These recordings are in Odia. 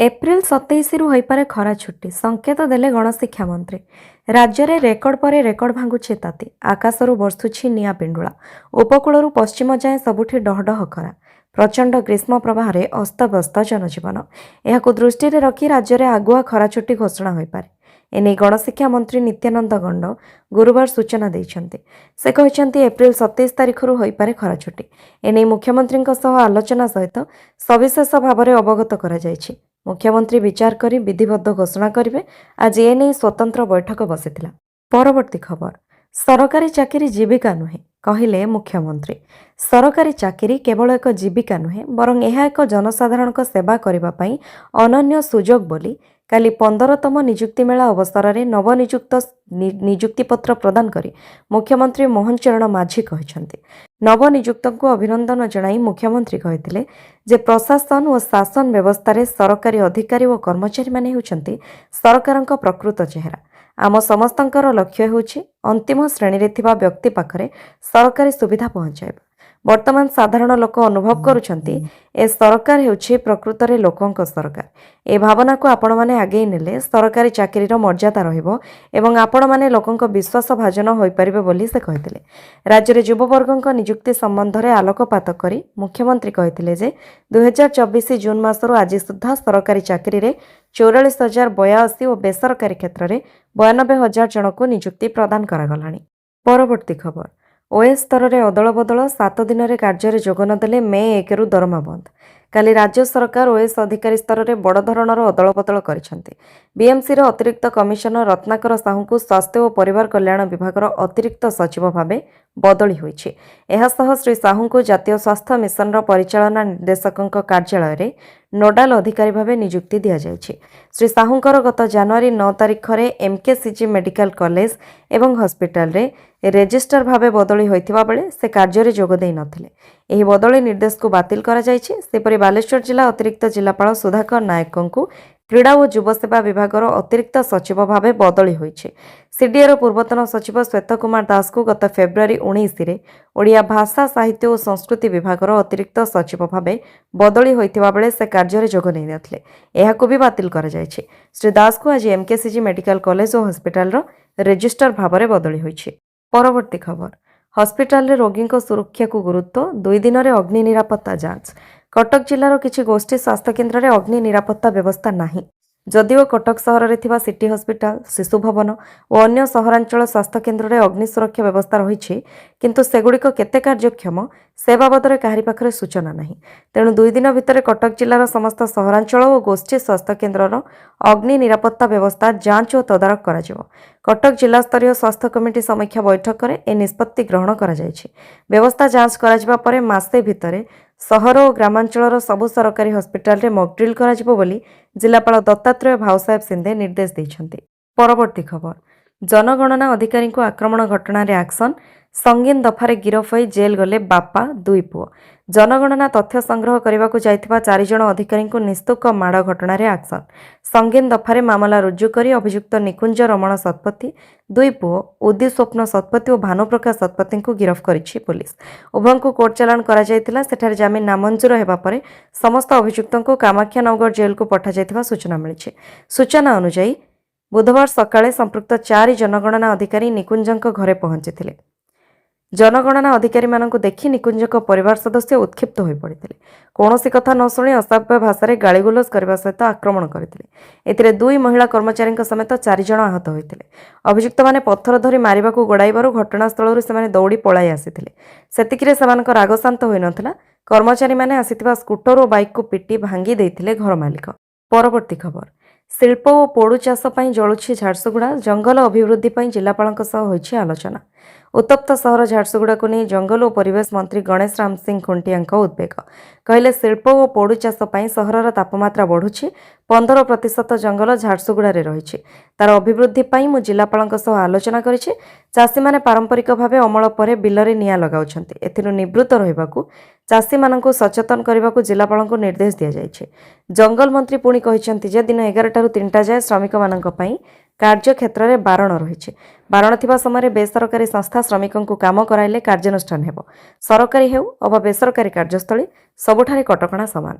एप्रिल 27 रु होइपारे खरा छुट्टी संकेत देले गणशिक्षा मंत्री। राज्य में रेकर्ड पर रेकर्ड भांगुछि ताती। आकाशरू बर्षुछि निया पिंडुला। उपकूलरू पश्चिम जाए सबुठी डहडह खरा। प्रचंड ग्रीष्म प्रवाह अस्तव्यस्त जनजीवन। एहाकु दृष्टि रखी राज्य में आगुआ खरा छुट्टी घोषणा होइपारे। एने गणशिक्षा मंत्री नित्यानंद गंड गुरुवार सूचना देइछन्ते। से कहिछन्ते एप्रिल 27 तारिखरू होइपारे खरा छुट्टी। एने मुख्यमंत्री आलोचना सहित सविशेष भाव में अवगत करा जायछि। मुख्यमंत्री विचार करी विधिबद्ध घोषणा करेंगे। आज एने स्वतंत्र बैठक बसिथिला। परवर्ती खबर, सरकारी चाकरी जीविका नुहे कहिले मुख्यमंत्री। सरकारी चाकरी केवल एक जीविका नुहे बरं यह एक जनसाधारण सेवा करने अनन्य सुजोग बोली काली 15तम निजुक्ति मेला अवसर में नवनिजुक्त निजुक्तिपत्र प्रदान करी मुख्यमंत्री मोहन चरण माझी कहते। नवनिजुक्त को अभिनंदन जणाई मुख्यमंत्री कहते जे प्रशासन और शासन व्यवस्था रे सरकारी अधिकारी और कर्मचारी माने होउछन्ति सरकारक प्रकृत चेहरा। आम समस्तंकर लक्ष्य होउछि अंतिम श्रेणी रे थिबा व्यक्ति पाखरे सरकारी सुविधा पहुंचाइबा। वर्तमान साधारण लोक अनुभव करुछन्ति ए सरकार हेउछि प्रकृत रे लोकंक सरकार। ए भावना को आपण माने आगे नेले सरकारी चाकरीर मर्यादा रहिबो एवं आपण माने लोकंक विश्वास भाजन होई परिबे बोली से कहिथिले। राज्य रे युववर्गंक नियुक्ति संबंध रे आलोकपात करी मुख्यमंत्री कहिथिले जे 2024 जून मासरो आज सुद्धा सरकारी चाकरी रे 44,082 और बेसरकारी क्षेत्र में 92,000 जन को नियुक्ति प्रदान करागलानी। परवर्ती खबर, ओएस स्तर में अदल बदल 7 दिन में कार्य जोग नदेले मे 1 रु दरमा बंद। काली राज्य सरकार ओएस अधिकारी स्तर में बड़ धरणर अदल बदल करिसेंति। बीएमसी अतिरिक्त कमिशनर रत्नाकर साहू को स्वास्थ्य और परिवार कल्याण विभाग अतिरिक्त सचिव भाव बदली होइछि। एहासह श्री साहू को जातीय स्वास्थ्य मिशन परिचालना निर्देशक कार्यालय में नोडाल अधिकारी भाव नियुक्ति दि जाइछि। श्री साहूंकर गत जनवरी 9 तारिख में एमकेसीजी मेडिकल कॉलेज एवं हॉस्पिटल रे रेजिस्ट्रार भाव बदली होइथिबा बेले से कार्य जोग देइ नथिले। एही बदली निर्देश को बातिल करा जाइछि। सेपरि बालेश्वर जिला अतिरिक्त जिलापाल सुधाकर नायक को क्रीड़ा और युव सेवा विभाग अतिरिक्त सचिव भाव बदली होइछि। सीडीआर पूर्वतन सचिव श्वेत कुमार दास को गत फेब्रुआरी 19 रे ओडिया भाषा साहित्य और संस्कृति विभाग अतिरिक्त सचिव भाव बदली होइथिबा बेले से कार्य जोग नै नथिले। एहाकु भी बातिल करा जाइछि। श्री दास को आज एमकेसीजी मेडिकल कॉलेज और हॉस्पिटल रेजिस्ट्रार भाव में बदली होइछि। परवर्ती खबर, हॉस्पिटल रे रोगी सुरक्षा को गुरुत्व 2 दिन में अग्नि निरापत्ता जांच। कटक जिलार किछि गोष्ठी स्वास्थ्य केन्द्र में अग्नि निरापत्ता व्यवस्था नाही। जदिओ कटक सहर में थिबा सिटी हॉस्पिटल, शिशु भवन और अन्य सहरांचल स्वास्थ्य केन्द्र में अग्नि सुरक्षा व्यवस्था रही किंतु सेगुड़िक केते कार्यक्षम से बाबद काहारी पाखरे सूचना नहीं। तेणु 2 दिन भितर कटक जिलार समस्त सहरांचल और गोष्ठी स्वास्थ्य केन्द्र अग्नि निरापत्ता व्यवस्था जांच और तदारख करा। कटक जिला स्तरीय स्वास्थ्य कमिटी समीक्षा बैठक में ए निष्पत्ति ग्रहण करा जायछि। व्यवस्था जांच करा परे मासे भितर सहर और ग्रामांचल सबु सरकारी हॉस्पिटल रे मॉक ड्रिल करा बोली जिलापाल दत्तात्रेय भावसाहेब सिंधे निर्देश देइछन्ते। परवर्ती खबर, जनगणना अधिकारी को आक्रमण घटना रे एक्शन। संगीन दफारे गिरफ होई जेल गले बापा 2 पुओ। जनगणना तथ्य संग्रह करने को जाइथिबा 4 जण अधिकारी को निस्तुक माड़ घटना रे एक्शन। संगीन दफारे मामला रुजु करी अभियुक्त निकुंज रमण शतपथी 2 पुओ उदी स्वप्न शतपथी और भानुप्रकाश शतपथी को गिरफ करिछि पुलिस। उभय को कोर्ट चालाण करा जायतिला। सेठारे जामिन नामंजूर हेबा परे समस्त अभियुक्त को कामाख्यानगर जेल को पठा जायतिबा सूचना मिलिछि। सूचना अनुसार बुधवार सकाळे संपृक्त 4 जनगणना अधिकारी निकुंजक घरे पहुंचीथिले। जनगणना अधिकारी मानक देखि निकुंजक परिवार सदस्य उत्क्षिप्त हो पड़ते। कौन कथा न शुणी असाभ्य भाषा गाड़गुलज करने सहित आक्रमण करते। एथिरे 2 महिला कर्मचारी समेत 4 जण आहत होते। अभियुक्त माने पत्थर धरी मारिबा को गोड़ाइबारु घटनास्थल से दौड़ी पलाई आसिथिले। सेतिकिरे सेमानक राग शांत होई नथिला। कर्मचारी माने आसिथिबा स्कूटर और बाइक को पिटी भांगी देइथिले घर मालिक। परवर्ती खबर, शिल्प और पोड़ू चाष जलुछि झारसुगुड़ा। जंगल अभिवृद्धि जिलापालक सह होइछि आलोचना। उत्तप्त सहर झारसुगुड़ा को नहीं जंगल और परिवेश मंत्री गणेश राम सिंह खुंटिया उद्वेग। कहले शिल्प और पोड़ू चाष सहरर तापमात्रा बढ़ुछि। 15% जंगल झारसुगुड़ा रही। तार अभिवृद्धि मु जिलापालक सह आलोचना करिछि। चाषी माने पारंपरिक भावे अमल पर बिलरे निया लगाउछन्ति। एथिरु निवृत्त रहिबाकू चाषी मानकु सचेतन करने जिलापालक निर्देश दि जाइछि। जंगल मंत्री पुणी कहिसेंति जे दिन 11 टारू 3टा जाए श्रमिक मानक पई कार्य क्षेत्र में बारण रही। बारण थिबा समय बेसरकारी संस्था श्रमिकों को काम कराइले कार्यानुष्ठान हेबो। सरकारी हेउ अबा बेसरकारी कार्यस्थली सबुठारे कटकणा समान।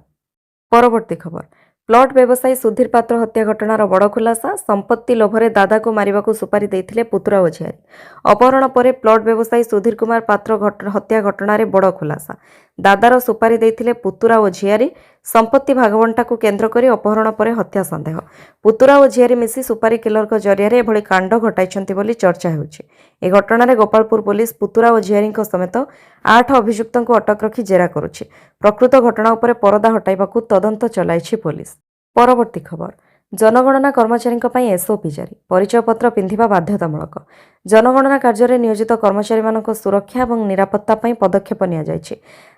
परवर्ती खबर, ପ୍ଲଟ୍ ବ୍ୟବସାୟୀ ସୁଧୀର ପାତ୍ର ହତ୍ୟା ଘଟଣାର ବଡ଼ ଖୁଲାସା। ସମ୍ପତ୍ତି ଲୋଭରେ ଦାଦାକୁ ମାରିବାକୁ ସୁପାରି ଦେଇଥିଲେ ପୁତୁରା ଓ ଝିଆରୀ। ଅପହରଣ ପରେ ପ୍ଲଟ୍ ବ୍ୟବସାୟୀ ସୁଧୀର କୁମାର ପାତ୍ର ହତ୍ୟା ଘଟଣାରେ ବଡ଼ ଖୁଲାସା। ଦାଦାର ସୁପାରି ଦେଇଥିଲେ ପୁତୁରା ଓ ଝିଆରୀ। ସମ୍ପତ୍ତି ଭାଗବଣ୍ଟାକୁ କେନ୍ଦ୍ର କରି ଅପହରଣ ପରେ ହତ୍ୟା ସନ୍ଦେହ। ପୁତୁରା ଓ ଝିଆରୀ ମିଶି ସୁପାରି କିଲରଙ୍କ ଜରିଆରେ ଏଭଳି କାଣ୍ଡ ଘଟାଇଛନ୍ତି ବୋଲି ଚର୍ଚ୍ଚା ହେଉଛି। ଏ ଘଟଣାରେ ଗୋପାଳପୁର ପୁଲିସ ପୁତୁରା ଓ ଝିଆରୀଙ୍କ ସମେତ 8 ଅଭିଯୁକ୍ତଙ୍କୁ ଅଟକ ରଖି ଜେରା କରୁଛି। ପ୍ରକୃତ ଘଟଣା ଉପରେ ପରଦା ହଟାଇବାକୁ ତଦନ୍ତ ଚଳାଇଛି ପୋଲିସ। ପରବର୍ତ୍ତୀ ଖବର, ଜନଗଣନା କର୍ମଚାରୀଙ୍କ ପାଇଁ ଏସ୍ଓପି ଜାରି। ପରିଚୟପତ୍ର ପିନ୍ଧିବା ବାଧ୍ୟତାମୂଳକ। ଜନଗଣନା କାର୍ଯ୍ୟରେ ନିୟୋଜିତ କର୍ମଚାରୀମାନଙ୍କ ସୁରକ୍ଷା ଏବଂ ନିରାପତ୍ତା ପାଇଁ ପଦକ୍ଷେପ ନିଆଯାଇଛି।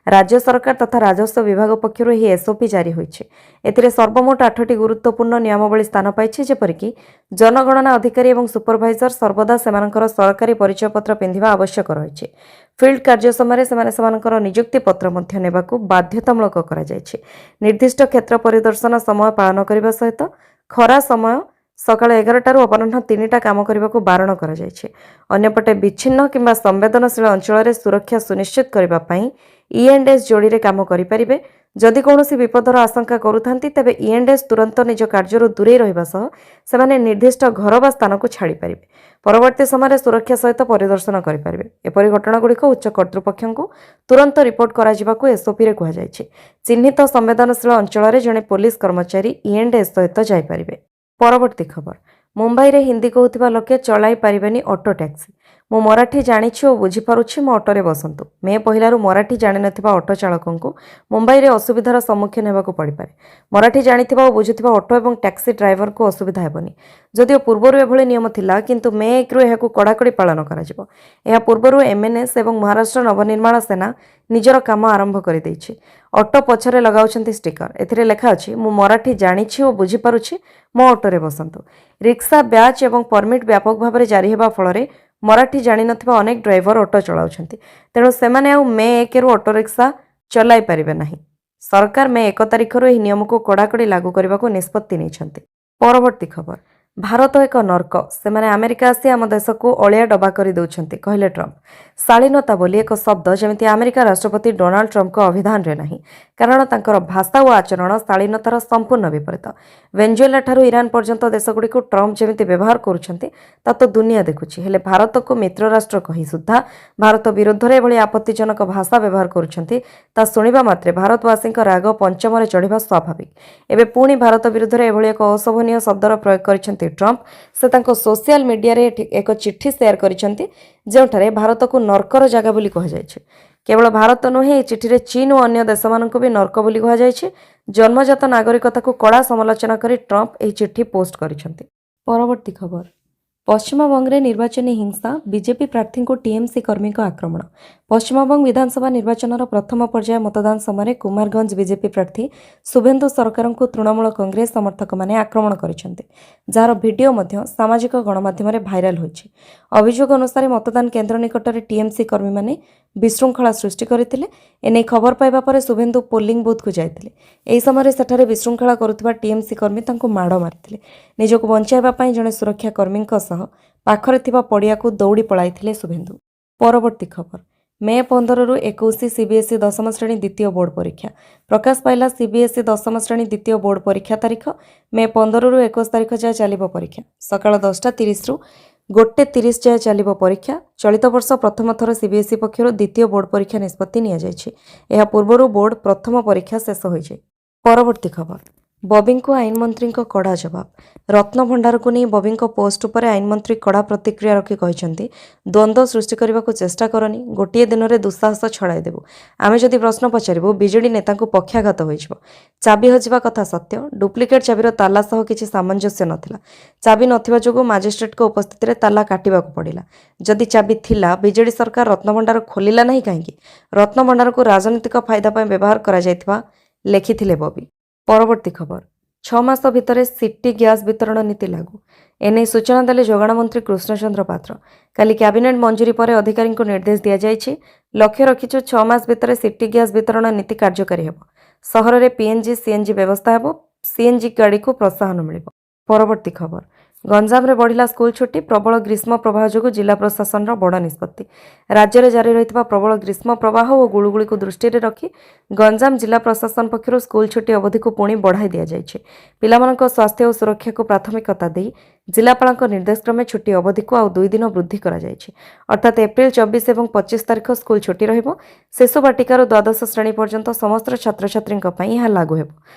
ରାଜ୍ୟ ସରକାର ତଥା ରାଜସ୍ୱ ବିଭାଗ ପକ୍ଷରୁ ଏହି ଏସ୍ଓପି ଜାରି ହୋଇଛି। ଏଥିରେ ସର୍ବମୋଟ 8ଟି ଗୁରୁତ୍ୱପୂର୍ଣ୍ଣ ନିୟମାବଳୀ ସ୍ଥାନ ପାଇଛି, ଯେପରିକି ଜନଗଣନା ଅଧିକାରୀ ଏବଂ ସୁପରଭାଇଜର ସର୍ବଦା ସେମାନଙ୍କର ସରକାରୀ ପରିଚୟପତ୍ର ପିନ୍ଧିବା ଆବଶ୍ୟକ ରହିଛି। ଫିଲ୍ଡ କାର୍ଯ୍ୟ ସମୟରେ ସେମାନେ ସେମାନଙ୍କର ନିଯୁକ୍ତି ପତ୍ର ମଧ୍ୟ ନେବାକୁ ବାଧ୍ୟତାମୂଳକ କରାଯାଇଛି। ନିର୍ଦ୍ଦିଷ୍ଟ କ୍ଷେତ୍ର ପରିଦର୍ଶନ ସମୟ ପାଳନ କରିବା ସହିତ ଖରା ସମୟ ସକାଳ 11ଟାରୁ ଅପରାହ୍ନ 3ଟା କାମ କରିବାକୁ ବାରଣ କରାଯାଇଛି। ଅନ୍ୟପଟେ ବିଚ୍ଛିନ୍ନ କିମ୍ବା ସମ୍ବେଦନଶୀଳ ଅଞ୍ଚଳରେ ସୁରକ୍ଷା ସୁନିଶ୍ଚିତ କରିବା ପାଇଁ E&S ଯୋଡ଼ିରେ କାମ କରିପାରିବେ। ଯଦି କୌଣସି ବିପଦର ଆଶଙ୍କା କରୁଥାନ୍ତି ତେବେ E&S ତୁରନ୍ତ ନିଜ କାର୍ଯ୍ୟରୁ ଦୂରେଇ ରହିବା ସହ ସେମାନେ ନିର୍ଦ୍ଦିଷ୍ଟ ଘର ବା ସ୍ଥାନକୁ ଛାଡ଼ିପାରିବେ। ପରବର୍ତ୍ତୀ ସମୟରେ ସୁରକ୍ଷା ସହିତ ପରିଦର୍ଶନ କରିପାରିବେ। ଏପରି ଘଟଣାଗୁଡ଼ିକ ଉଚ୍ଚ କର୍ତ୍ତୃପକ୍ଷଙ୍କୁ ତୁରନ୍ତ ରିପୋର୍ଟ କରାଯିବାକୁ ଏସ୍ଓପିରେ କୁହାଯାଇଛି। ଚିହ୍ନିତ ସମ୍ବେଦନଶୀଳ ଅଞ୍ଚଳରେ ଜଣେ ପୋଲିସ କର୍ମଚାରୀ E&S ସହିତ ଯାଇପାରିବେ। ପରବର୍ତ୍ତୀ ଖବର, ମୁମ୍ବାଇରେ ହିନ୍ଦୀ କହୁଥିବା ଲୋକେ ଚଳାଇ ପାରିବେନି ଅଟୋ ଟ୍ୟାକ୍ସି। ମୁଁ ମରାଠୀ ଜାଣିଛି ଓ ବୁଝିପାରୁଛି, ମୋ ଅଟୋରେ ବସନ୍ତୁ। ମେ ପହିଲାରୁ ମରାଠୀ ଜାଣିନଥିବା ଅଟୋ ଚାଳକଙ୍କୁ ମୁମ୍ବାଇରେ ଅସୁବିଧାର ସମ୍ମୁଖୀନ ହେବାକୁ ପଡ଼ିପାରେ। ମରାଠୀ ଜାଣିଥିବା ଓ ବୁଝୁଥିବା ଅଟୋ ଏବଂ ଟ୍ୟାକ୍ସି ଡ୍ରାଇଭରଙ୍କୁ ଅସୁବିଧା ହେବନି। ଯଦିଓ ପୂର୍ବରୁ ଏଭଳି ନିୟମ ଥିଲା, କିନ୍ତୁ ମେ 1ରୁ ଏହାକୁ କଡ଼ାକଡ଼ି ପାଳନ କରାଯିବ। ଏହା ପୂର୍ବରୁ MNS ଏବଂ ମହାରାଷ୍ଟ୍ର ନବନିର୍ମାଣ ସେନା ନିଜର କାମ ଆରମ୍ଭ କରିଦେଇଛି। ଅଟୋ ପଛରେ ଲଗାଉଛନ୍ତି ଷ୍ଟିକର। ଏଥିରେ ଲେଖା ଅଛି, ମୁଁ ମରାଠୀ ଜାଣିଛି ଓ ବୁଝିପାରୁଛି, ମୋ ଅଟୋରେ ବସନ୍ତୁ। ରିକ୍ସା ବ୍ୟାଚ୍ ଏବଂ ପରମିଟ୍ ବ୍ୟାପକ ଭାବରେ ଜାରି ହେବା ଫଳରେ ମରାଠୀ ଜାଣିନଥିବା ଅନେକ ଡ୍ରାଇଭର ଅଟୋ ଚଳାଉଛନ୍ତି। ତେଣୁ ସେମାନେ ଆଉ ମେ 1ରୁ ଅଟୋ ରିକ୍ସା ଚଲାଇ ପାରିବେ ନାହିଁ। ସରକାର ମେ 1 ତାରିଖରୁ ଏହି ନିୟମକୁ କଡ଼ାକଡ଼ି ଲାଗୁ କରିବାକୁ ନିଷ୍ପତ୍ତି ନେଇଛନ୍ତି। ପରବର୍ତ୍ତୀ ଖବର, ଭାରତ ଏକ ନର୍କ, ସେମାନେ ଆମେରିକା ଆସି ଆମ ଦେଶକୁ ଅଳିଆ ଡବା କରି ଦେଉଛନ୍ତି, କହିଲେ ଟ୍ରମ୍ପ। ଶାଳୀନତା ବୋଲି ଏକ ଶବ୍ଦ ଯେମିତି ଆମେରିକା ରାଷ୍ଟ୍ରପତି ଡୋନାଲ୍ଡ ଟ୍ରମ୍ପଙ୍କ ଅଭିଧାନରେ ନାହିଁ, କାରଣ ତାଙ୍କର ଭାଷା ଓ ଆଚରଣ ଶାଳୀନତାର ସମ୍ପୂର୍ଣ୍ଣ ବିପରୀତ। ଭେନେଜୁଏଲା ଠାରୁ ଇରାନ ପର୍ଯ୍ୟନ୍ତ ଦେଶଗୁଡ଼ିକୁ ଟ୍ରମ୍ପ ଯେମିତି ବ୍ୟବହାର କରୁଛନ୍ତି, ତା ତ ଦୁନିଆ ଦେଖୁଛି। ହେଲେ ଭାରତକୁ ମିତ୍ର ରାଷ୍ଟ୍ର କହି ସୁଦ୍ଧା ଭାରତ ବିରୁଦ୍ଧରେ ଏଭଳି ଆପତ୍ତିଜନକ ଭାଷା ବ୍ୟବହାର କରୁଛନ୍ତି, ତା ଶୁଣିବା ମାତ୍ରେ ଭାରତବାସୀଙ୍କ ରାଗ ପଞ୍ଚମରେ ଚଢ଼ିବା ସ୍ୱାଭାବିକ। ଏବେ ପୁଣି ଭାରତ ବିରୁଦ୍ଧରେ ଏଭଳି ଏକ ଅଶୋଭନୀୟ ଶବ୍ଦର ପ୍ରୟୋଗ କରିଛନ୍ତି ଟ୍ରମ୍ପ। ସେ ତାଙ୍କ ସୋସିଆଲ ମିଡିଆରେ ଏକ ଚିଠି ସେୟାର କରିଛନ୍ତି, ଯେଉଁଠାରେ ଭାରତକୁ ନର୍କର ଜାଗା ବୋଲି କୁହାଯାଇଛି। କେବଳ ଭାରତ ନୁହେଁ, ଏହି ଚିଠିରେ ଚୀନ ଓ ଅନ୍ୟ ଦେଶମାନଙ୍କୁ ବି ନର୍କ ବୋଲି କୁହାଯାଇଛି। ଜନ୍ମଜାତ ନାଗରିକତାକୁ କଡ଼ା ସମାଲୋଚନା କରି ଟ୍ରମ୍ପ ଏହି ଚିଠି ପୋଷ୍ଟ କରିଛନ୍ତି। ପରବର୍ତ୍ତୀ ଖବର, ପଶ୍ଚିମବଙ୍ଗରେ ନିର୍ବାଚନୀ ହିଂସା, ବିଜେପି ପ୍ରାର୍ଥୀଙ୍କୁ ଟିଏମସି କର୍ମୀଙ୍କ ଆକ୍ରମଣ। ପଶ୍ଚିମବଙ୍ଗ ବିଧାନସଭା ନିର୍ବାଚନର ପ୍ରଥମ ପର୍ଯ୍ୟାୟ ମତଦାନ ସମୟରେ କୁମାରଗଞ୍ଜ ବିଜେପି ପ୍ରାର୍ଥୀ ଶୁଭେନ୍ଦୁ ସରକାରଙ୍କୁ ତୃଣମୂଳ କଂଗ୍ରେସ ସମର୍ଥକମାନେ ଆକ୍ରମଣ କରିଛନ୍ତି, ଯାହାର ଭିଡିଓ ମଧ୍ୟ ସାମାଜିକ ଗଣମାଧ୍ୟମରେ ଭାଇରାଲ ହୋଇଛି। ଅଭିଯୋଗ ଅନୁସାରେ ମତଦାନ କେନ୍ଦ୍ର ନିକଟରେ ଟିଏମସି କର୍ମୀମାନେ ବିଶୃଙ୍ଖଳା ସୃଷ୍ଟି କରିଥିଲେ। ଏନେଇ ଖବର ପାଇବା ପରେ ଶୁଭେନ୍ଦୁ ପୋଲିଂ ବୁଥକୁ ଯାଇଥିଲେ। ଏହି ସମୟରେ ସେଠାରେ ବିଶୃଙ୍ଖଳା କରୁଥିବା ଟିଏମସି କର୍ମୀ ତାଙ୍କୁ ମାଡ଼ ମାରିଥିଲେ। ନିଜକୁ ବଞ୍ଚାଇବା ପାଇଁ ଜଣେ ସୁରକ୍ଷା କର୍ମୀଙ୍କ ସହ ପାଖରେ ଥିବା ପଡ଼ିଆକୁ ଦୌଡ଼ି ପଳାଇଥିଲେ ଶୁଭେନ୍ଦୁ। ପରବର୍ତ୍ତୀ ଖବର, ମେ 15ରୁ 21 ସିବିଏସ୍ଇ ଦଶମ ଶ୍ରେଣୀ ଦ୍ୱିତୀୟ ବୋର୍ଡ ପରୀକ୍ଷା। ପ୍ରକାଶ ପାଇଲା ସିବିଏସ୍ଇ ଦଶମ ଶ୍ରେଣୀ ଦ୍ୱିତୀୟ ବୋର୍ଡ ପରୀକ୍ଷା ତାରିଖ। ମେ 15ରୁ 21 ତାରିଖ ଯାଏଁ ଚାଲିବ ପରୀକ୍ଷା। ସକାଳ 10:30ରୁ 1:30 ଯାଏଁ ଚାଲିବ ପରୀକ୍ଷା। ଚଳିତ ବର୍ଷ ପ୍ରଥମ ଥର ସିବିଏସ୍ଇ ପକ୍ଷରୁ ଦ୍ୱିତୀୟ ବୋର୍ଡ ପରୀକ୍ଷା ନିଷ୍ପତ୍ତି ନିଆଯାଇଛି। ଏହା ପୂର୍ବରୁ ବୋର୍ଡ ପ୍ରଥମ ପରୀକ୍ଷା ଶେଷ ହୋଇଯାଏ। ପରବର୍ତ୍ତୀ ଖବର, ବବିଙ୍କୁ ଆଇନମନ୍ତ୍ରୀଙ୍କ କଡ଼ା ଜବାବ। ରତ୍ନଭଣ୍ଡାରକୁ ନେଇ ବବିଙ୍କ ପୋଷ୍ଟ ଉପରେ ଆଇନମନ୍ତ୍ରୀ କଡ଼ା ପ୍ରତିକ୍ରିୟା ରଖି କହିଛନ୍ତି, ଦ୍ୱନ୍ଦ୍ୱ ସୃଷ୍ଟି କରିବାକୁ ଚେଷ୍ଟା କରନି, ଗୋଟିଏ ଦିନରେ ଦୁଃସାହସ ଛଡ଼ାଇ ଦେବୁ। ଆମେ ଯଦି ପ୍ରଶ୍ନ ପଚାରିବୁ, ବିଜେଡି ନେତାଙ୍କୁ ପକ୍ଷାଘାତ ହୋଇଯିବ। ଚାବି ହଜିବା କଥା ସତ୍ୟ, ଡୁପ୍ଲିକେଟ୍ ଚାବିର ତାଲା ସହ କିଛି ସାମଞ୍ଜସ୍ୟ ନଥିଲା। ଚାବି ନଥିବା ଯୋଗୁଁ ମାଜିଷ୍ଟ୍ରେଟଙ୍କ ଉପସ୍ଥିତିରେ ତାଲା କାଟିବାକୁ ପଡ଼ିଲା। ଯଦି ଚାବି ଥିଲା, ବିଜେଡି ସରକାର ରତ୍ନଭଣ୍ଡାର ଖୋଲିଲା ନାହିଁ କାହିଁକି? ରତ୍ନଭଣ୍ଡାରକୁ ରାଜନୈତିକ ଫାଇଦା ପାଇଁ ବ୍ୟବହାର କରାଯାଇଥିବା ଲେଖିଥିଲେ ବବି। ପରବର୍ତ୍ତୀ ଖବର, 6 ମାସ ଭିତରେ ସିଟି ଗ୍ୟାସ୍ ବିତରଣ ନୀତି ଲାଗୁ। ଏନେଇ ସୂଚନା ଦେଲେ ଯୋଗାଣ ମନ୍ତ୍ରୀ କୃଷ୍ଣଚନ୍ଦ୍ର ପାତ୍ର। କାଲି କ୍ୟାବିନେଟ୍ ମଞ୍ଜୁରୀ ପରେ ଅଧିକାରୀଙ୍କୁ ନିର୍ଦ୍ଦେଶ ଦିଆଯାଇଛି। ଲକ୍ଷ୍ୟ ରଖିଛୁ 6 ମାସ ଭିତରେ ସିଟି ଗ୍ୟାସ୍ ବିତରଣ ନୀତି କାର୍ଯ୍ୟକାରୀ ହେବ। ସହରରେ ପିଏନ୍ଜି ସିଏନ୍ଜି ବ୍ୟବସ୍ଥା ହେବ। ସିଏନ୍ଜି ଗାଡ଼ିକୁ ପ୍ରୋତ୍ସାହନ ମିଳିବ। ପରବର୍ତ୍ତୀ ଖବର, ଗଞ୍ଜାମରେ ବଢ଼ିଲା ସ୍କୁଲ ଛୁଟି ପ୍ରବଳ ଗ୍ରୀଷ୍ମ ପ୍ରବାହ ଯୋଗୁଁ ଜିଲ୍ଲା ପ୍ରଶାସନର ବଡ଼ ନିଷ୍ପତ୍ତି। ରାଜ୍ୟରେ ଜାରି ରହିଥିବା ପ୍ରବଳ ଗ୍ରୀଷ୍ମ ପ୍ରବାହ ଓ ଗୁଳୁଗୁଳିକୁ ଦୃଷ୍ଟିରେ ରଖି ଗଞ୍ଜାମ ଜିଲ୍ଲା ପ୍ରଶାସନ ପକ୍ଷରୁ ସ୍କୁଲ ଛୁଟି ଅବଧିକୁ ପୁଣି ବଢ଼ାଇ ଦିଆଯାଇଛି। ପିଲାମାନଙ୍କ ସ୍ୱାସ୍ଥ୍ୟ ଓ ସୁରକ୍ଷାକୁ ପ୍ରାଥମିକତା ଦେଇ ଜିଲ୍ଲାପାଳଙ୍କ ନିର୍ଦ୍ଦେଶକ୍ରମେ ଛୁଟି ଅବଧିକୁ ଆଉ 2 ଦିନ ବୃଦ୍ଧି କରାଯାଇଛି। ଅର୍ଥାତ୍ ଏପ୍ରିଲ 24 ଏବଂ 25 ତାରିଖ ସ୍କୁଲ ଛୁଟି ରହିବ। ଶିଶୁ ବାଟିକାରୁ ଦ୍ୱାଦଶ ଶ୍ରେଣୀ ପର୍ଯ୍ୟନ୍ତ ସମସ୍ତ ଛାତ୍ରଛାତ୍ରୀଙ୍କ ପାଇଁ ଏହା ଲାଗୁ ହେବ।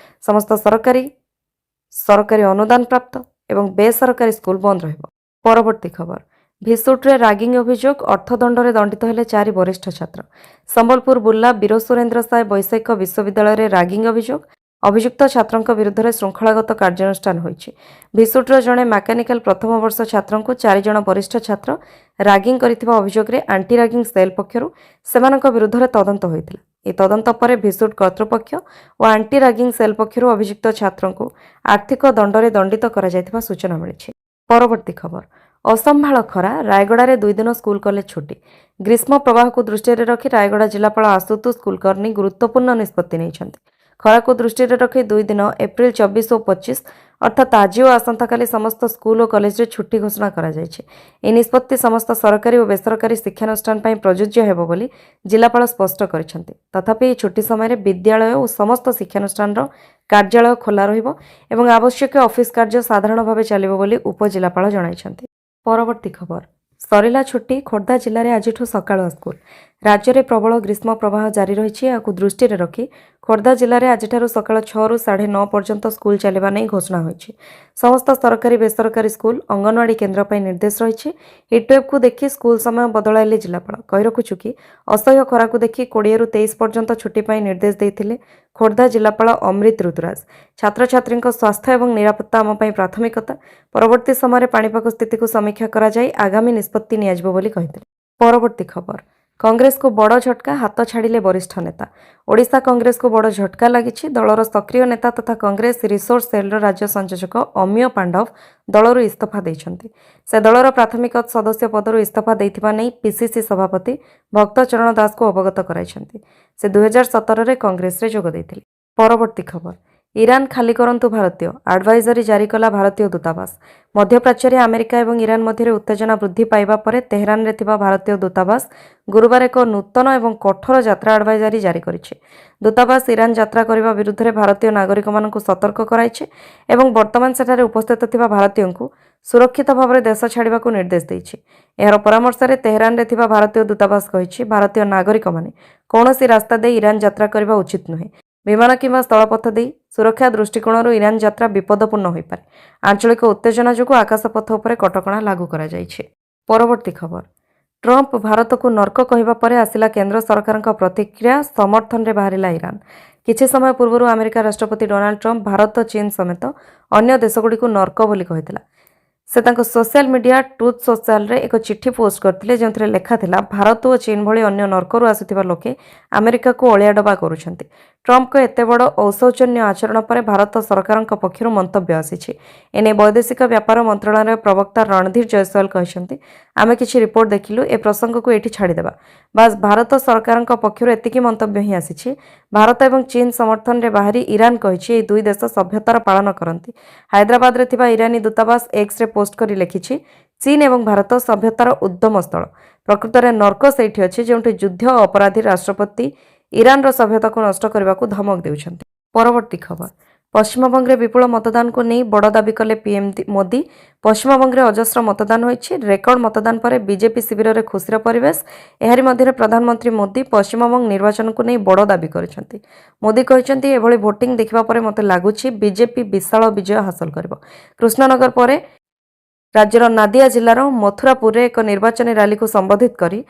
ସମସ୍ତ ସରକାରୀ ଅନୁଦାନ ପ୍ରାପ୍ତ ଏବଂ ବେସରକାରୀ ସ୍କୁଲ ବନ୍ଦ ରହିବ। ପରବର୍ତ୍ତୀ ଖବର, ଭିସୁଟରେ ରାଗିଂ ଅଭିଯୋଗ, ଅର୍ଥଦଣ୍ଡରେ ଦଣ୍ଡିତ ହେଲେ 4 ବରିଷ୍ଠ ଛାତ୍ର। ସମ୍ବଲପୁର ବୁର୍ଲା ବୀର ସୁରେନ୍ଦ୍ର ସାଏ ବୈଷୟିକ ବିଶ୍ୱବିଦ୍ୟାଳୟରେ ରାଗିଂ ଅଭିଯୋଗ। ଅଭିଯୁକ୍ତ ଛାତ୍ରଙ୍କ ବିରୁଦ୍ଧରେ ଶୃଙ୍ଖଳାଗତ କାର୍ଯ୍ୟାନୁଷ୍ଠାନ ହୋଇଛି। ଭିସୁଟର ଜଣେ ମେକାନିକାଲ ପ୍ରଥମ ବର୍ଷ ଛାତ୍ରଙ୍କୁ 4 ଜଣ ବରିଷ୍ଠ ଛାତ୍ର ରାଗିଂ କରିଥିବା ଅଭିଯୋଗରେ ଆଣ୍ଟି ରାଗିଂ ସେଲ୍ ପକ୍ଷରୁ ସେମାନଙ୍କ ବିରୁଦ୍ଧରେ ତଦନ୍ତ ହୋଇଥିଲା। ଏହି ତଦନ୍ତ ପରେ ଭିସୁଟ କର୍ତ୍ତୃପକ୍ଷ ଓ ଆଣ୍ଟି ରାଗିଂ ସେଲ୍ ପକ୍ଷରୁ ଅଭିଯୁକ୍ତ ଛାତ୍ରଙ୍କୁ ଆର୍ଥିକ ଦଣ୍ଡରେ ଦଣ୍ଡିତ କରାଯାଇଥିବା ସୂଚନା ମିଳିଛି। ପରବର୍ତ୍ତୀ ଖବର, ଅସମ୍ଭାଳ ଖରା, ରାୟଗଡ଼ାରେ 2 ଦିନ ସ୍କୁଲ କଲେଜ ଛୁଟି। ଗ୍ରୀଷ୍ମ ପ୍ରବାହକୁ ଦୃଷ୍ଟିରେ ରଖି ରାୟଗଡ଼ା ଜିଲ୍ଲାପାଳ ଆଶୁତୋଷ କୁଲକର୍ଣ୍ଣୀ ଗୁରୁତ୍ୱପୂର୍ଣ୍ଣ ନିଷ୍ପତ୍ତି ନେଇଛନ୍ତି। ଖରାକୁ ଦୃଷ୍ଟିରେ ରଖି 2 ଦିନ ଏପ୍ରିଲ 24 ଓ 25 ଅର୍ଥାତ୍ ଆଜି ଓ ଆସନ୍ତାକାଲି ସମସ୍ତ ସ୍କୁଲ ଓ କଲେଜରେ ଛୁଟି ଘୋଷଣା କରାଯାଇଛି। ଏହି ନିଷ୍ପତ୍ତି ସମସ୍ତ ସରକାରୀ ଓ ବେସରକାରୀ ଶିକ୍ଷାନୁଷ୍ଠାନ ପାଇଁ ପ୍ରଯୁଜ୍ୟ ହେବ ବୋଲି ଜିଲ୍ଲାପାଳ ସ୍ପଷ୍ଟ କରିଛନ୍ତି। ତଥାପି ଏହି ଛୁଟି ସମୟରେ ବିଦ୍ୟାଳୟ ଓ ସମସ୍ତ ଶିକ୍ଷାନୁଷ୍ଠାନର କାର୍ଯ୍ୟାଳୟ ଖୋଲା ରହିବ ଏବଂ ଆବଶ୍ୟକୀୟ ଅଫିସ କାର୍ଯ୍ୟ ସାଧାରଣ ଭାବେ ଚାଲିବ ବୋଲି ଉପଜିଲ୍ଲାପାଳ ଜଣାଇଛନ୍ତି। ପରବର୍ତ୍ତୀ ଖବର, ସରିଲା ଛୁଟି, ଖୋର୍ଦ୍ଧା ଜିଲ୍ଲାରେ ଆଜିଠୁ ସକାଳୁଆ ସ୍କୁଲ। ରାଜ୍ୟରେ ପ୍ରବଳ ଗ୍ରୀଷ୍ମ ପ୍ରବାହ ଜାରି ରହିଛି। ଏହାକୁ ଦୃଷ୍ଟିରେ ରଖି ଖୋର୍ଦ୍ଧା ଜିଲ୍ଲାରେ ଆଜିଠାରୁ ସକାଳ 6ରୁ 9:30 ପର୍ଯ୍ୟନ୍ତ ସ୍କୁଲ ଚାଲିବା ନେଇ ଘୋଷଣା ହୋଇଛି। ସମସ୍ତ ସରକାରୀ ବେସରକାରୀ ସ୍କୁଲ, ଅଙ୍ଗନୱାଡି କେନ୍ଦ୍ର ପାଇଁ ନିର୍ଦ୍ଦେଶ ରହିଛି। ହିଟୱେଭ୍କୁ ଦେଖି ସ୍କୁଲ ସମୟ ବଦଳାଇଲେ ଜିଲ୍ଲାପାଳ। କହି ରଖୁଛୁ କି ଅସହ୍ୟ ଖରାକୁ ଦେଖି 20ରୁ 23 ପର୍ଯ୍ୟନ୍ତ ଛୁଟି ପାଇଁ ନିର୍ଦ୍ଦେଶ ଦେଇଥିଲେ ଖୋର୍ଦ୍ଧା ଜିଲ୍ଲାପାଳ ଅମୃତ ଋତୁରାଜ। ଛାତ୍ରଛାତ୍ରୀଙ୍କ ସ୍ୱାସ୍ଥ୍ୟ ଏବଂ ନିରାପତ୍ତା ଆମ ପାଇଁ ପ୍ରାଥମିକତା। ପରବର୍ତ୍ତୀ ସମୟରେ ପାଣିପାଗ ସ୍ଥିତିକୁ ସମୀକ୍ଷା କରାଯାଇ ଆଗାମୀ ନିଷ୍ପତ୍ତି ନିଆଯିବ ବୋଲି କହିଥିଲେ। ପରବର୍ତ୍ତୀ ଖବର, କଂଗ୍ରେସକୁ ବଡ଼ ଝଟକା, ହାତ ଛାଡ଼ିଲେ ବରିଷ୍ଠ ନେତା। ଓଡ଼ିଶା କଂଗ୍ରେସକୁ ବଡ଼ ଝଟକା ଲାଗିଛି। ଦଳର ସକ୍ରିୟ ନେତା ତଥା କଂଗ୍ରେସ ରିସୋର୍ସ ସେଲ୍ର ରାଜ୍ୟ ସଂଯୋଜକ ଅମିୟ ପାଣ୍ଡବ ଦଳରୁ ଇସ୍ତଫା ଦେଇଛନ୍ତି। ସେ ଦଳର ପ୍ରାଥମିକ ସଦସ୍ୟ ପଦରୁ ଇସ୍ତଫା ଦେଇଥିବା ନେଇ ପିସିସି ସଭାପତି ଭକ୍ତ ଚରଣ ଦାସଙ୍କୁ ଅବଗତ କରାଇଛନ୍ତି। ସେ 2017ରେ କଂଗ୍ରେସରେ ଯୋଗ ଦେଇଥିଲେ। ପରବର୍ତ୍ତୀ ଖବର, ଇରାନ ଖାଲି କରନ୍ତୁ ଭାରତୀୟ, ଆଡଭାଇଜରି ଜାରି କଲା ଭାରତୀୟ ଦୂତାବାସ। ମଧ୍ୟପ୍ରାଚ୍ୟରେ ଆମେରିକା ଏବଂ ଇରାନ ମଧ୍ୟରେ ଉତ୍ତେଜନା ବୃଦ୍ଧି ପାଇବା ପରେ ତେହରାନରେ ଥିବା ଭାରତୀୟ ଦୂତାବାସ ଗୁରୁବାର ଏକ ନୂତନ ଏବଂ କଠୋର ଯାତ୍ରା ଆଡଭାଇଜରି ଜାରି କରିଛି। ଦୂତାବାସ ଇରାନ ଯାତ୍ରା କରିବା ବିରୁଦ୍ଧରେ ଭାରତୀୟ ନାଗରିକମାନଙ୍କୁ ସତର୍କ କରାଇଛି ଏବଂ ବର୍ତ୍ତମାନ ସେଠାରେ ଉପସ୍ଥିତ ଥିବା ଭାରତୀୟଙ୍କୁ ସୁରକ୍ଷିତ ଭାବରେ ଦେଶ ଛାଡ଼ିବାକୁ ନିର୍ଦ୍ଦେଶ ଦେଇଛି। ଏହାର ପରାମର୍ଶରେ ତେହରାନରେ ଥିବା ଭାରତୀୟ ଦୂତାବାସ କହିଛି, ଭାରତୀୟ ନାଗରିକମାନେ କୌଣସି ରାସ୍ତା ଦେଇ ଇରାନ ଯାତ୍ରା କରିବା ଉଚିତ ନୁହେଁ। ବିମାନ କିମ୍ବା ସ୍ଥଳପଥ ଦେଇ ସୁରକ୍ଷା ଦୃଷ୍ଟିକୋଣରୁ ଇରାନ ଯାତ୍ରା ବିପଦପୂର୍ଣ୍ଣ ହୋଇପାରେ। ଆଞ୍ଚଳିକ ଉତ୍ତେଜନା ଯୋଗୁଁ ଆକାଶପଥ ଉପରେ କଟକଣା ଲାଗୁ କରାଯାଇଛି। ପରବର୍ତ୍ତୀ ଖବର, ଟ୍ରମ୍ପ ଭାରତକୁ ନର୍କ କହିବା ପରେ ଆସିଲା କେନ୍ଦ୍ର ସରକାରଙ୍କ ପ୍ରତିକ୍ରିୟା, ସମର୍ଥନରେ ବାହାରିଲା ଇରାନ। କିଛି ସମୟ ପୂର୍ବରୁ ଆମେରିକା ରାଷ୍ଟ୍ରପତି ଡୋନାଲ୍ଡ ଟ୍ରମ୍ପ ଭାରତ, ଚୀନ ସମେତ ଅନ୍ୟ ଦେଶଗୁଡ଼ିକୁ ନର୍କ ବୋଲି କହିଥିଲା। ସେ ତାଙ୍କ ସୋସିଆଲ ମିଡିଆ ଟ୍ରୁଥ୍ ସୋଶାଲରେ ଏକ ଚିଠି ପୋଷ୍ଟ କରିଥିଲେ, ଯେଉଁଥିରେ ଲେଖାଥିଲା, ଭାରତ ଓ ଚୀନ ଭଳି ଅନ୍ୟ ନର୍କରୁ ଆସୁଥିବା ଲୋକେ ଆମେରିକାକୁ ଅଳିଆ ଡବା କରୁଛନ୍ତି। ଟ୍ରମ୍ପଙ୍କ ଏତେ ବଡ଼ ଅଶୋଚନୀୟ ଆଚରଣ ପରେ ଭାରତ ସରକାରଙ୍କ ପକ୍ଷରୁ ମନ୍ତବ୍ୟ ଆସିଛି। ଏନେଇ ବୈଦେଶିକ ବ୍ୟାପାର ମନ୍ତ୍ରଣାଳୟ ପ୍ରବକ୍ତା ରଣଧୀର ଜୟସ୍ୱାଲ କହିଛନ୍ତି, ଆମେ କିଛି ରିପୋର୍ଟ ଦେଖିଲୁ, ଏ ପ୍ରସଙ୍ଗକୁ ଏଠି ଛାଡ଼ିଦେବା। ବାସ୍ ଭାରତ ସରକାରଙ୍କ ପକ୍ଷରୁ ଏତିକି ମନ୍ତବ୍ୟ ହିଁ ଆସିଛି। ଭାରତ ଏବଂ ଚୀନ ସମର୍ଥନରେ ବାହାରି ଇରାନ କହିଛି, ଏହି 2 ଦେଶ ସଭ୍ୟତାର ପାଳନ କରନ୍ତି। ହାଇଦ୍ରାବାଦରେ ଥିବା ଇରାନୀ ଦୂତାବାସ ଏକ୍ସରେ ପୋଷ୍ଟ କରି ଲେଖିଛି, ଚୀନ ଏବଂ ଭାରତ ସଭ୍ୟତାର ଉଦ୍ୟମ ସ୍ଥଳ। ପ୍ରକୃତରେ ନର୍କ ସେଇଠି ଅଛି ଯେଉଁଠି ଯୁଦ୍ଧ ଅପରାଧୀ ରାଷ୍ଟ୍ରପତି ଇରାନର ସଭ୍ୟତାକୁ ନଷ୍ଟ କରିବାକୁ ଧମକ ଦେଉଛନ୍ତି। ପରବର୍ତ୍ତୀ ଖବର, ପଶ୍ଚିମବଙ୍ଗରେ ବିପୁଳ ମତଦାନକୁ ନେଇ ବଡ଼ ଦାବି କଲେ ପିଏମ୍ ମୋଦି। ପଶ୍ଚିମବଙ୍ଗରେ ଅଜସ୍ର ମତଦାନ ହୋଇଛି। ରେକର୍ଡ ମତଦାନ ପରେ ବିଜେପି ଶିବିରରେ ଖୁସିର ପରିବେଶ। ଏହାରି ମଧ୍ୟରେ ପ୍ରଧାନମନ୍ତ୍ରୀ ମୋଦି ପଶ୍ଚିମବଙ୍ଗ ନିର୍ବାଚନକୁ ନେଇ ବଡ଼ ଦାବି କରିଛନ୍ତି। ମୋଦି କହିଛନ୍ତି, ଏଭଳି ଭୋଟିଂ ଦେଖିବା ପରେ ମୋତେ ଲାଗୁଛି ବିଜେପି ବିଶାଳ ବିଜୟ ହାସଲ କରିବ। କୃଷ୍ଣନଗର ପରେ ରାଜ୍ୟର ନାଦିଆ ଜିଲ୍ଲାର ମଥୁରାପୁରରେ ଏକ ନିର୍ବାଚନୀ ରାଲିକୁ ସମ୍ବୋଧିତ କରି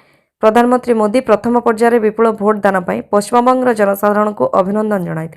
ପ୍ରଧାନମନ୍ତ୍ରୀ ମୋଦି ପ୍ରଥମ ପର୍ଯ୍ୟାୟରେ ବିପୁଳ ଭୋଟ ଦାନ ପାଇଁ ପଶ୍ଚିମବଙ୍ଗର ଜନସାଧାରଣଙ୍କୁ ଅଭିନନ୍ଦନ ଜଣାଇଥିଲେ।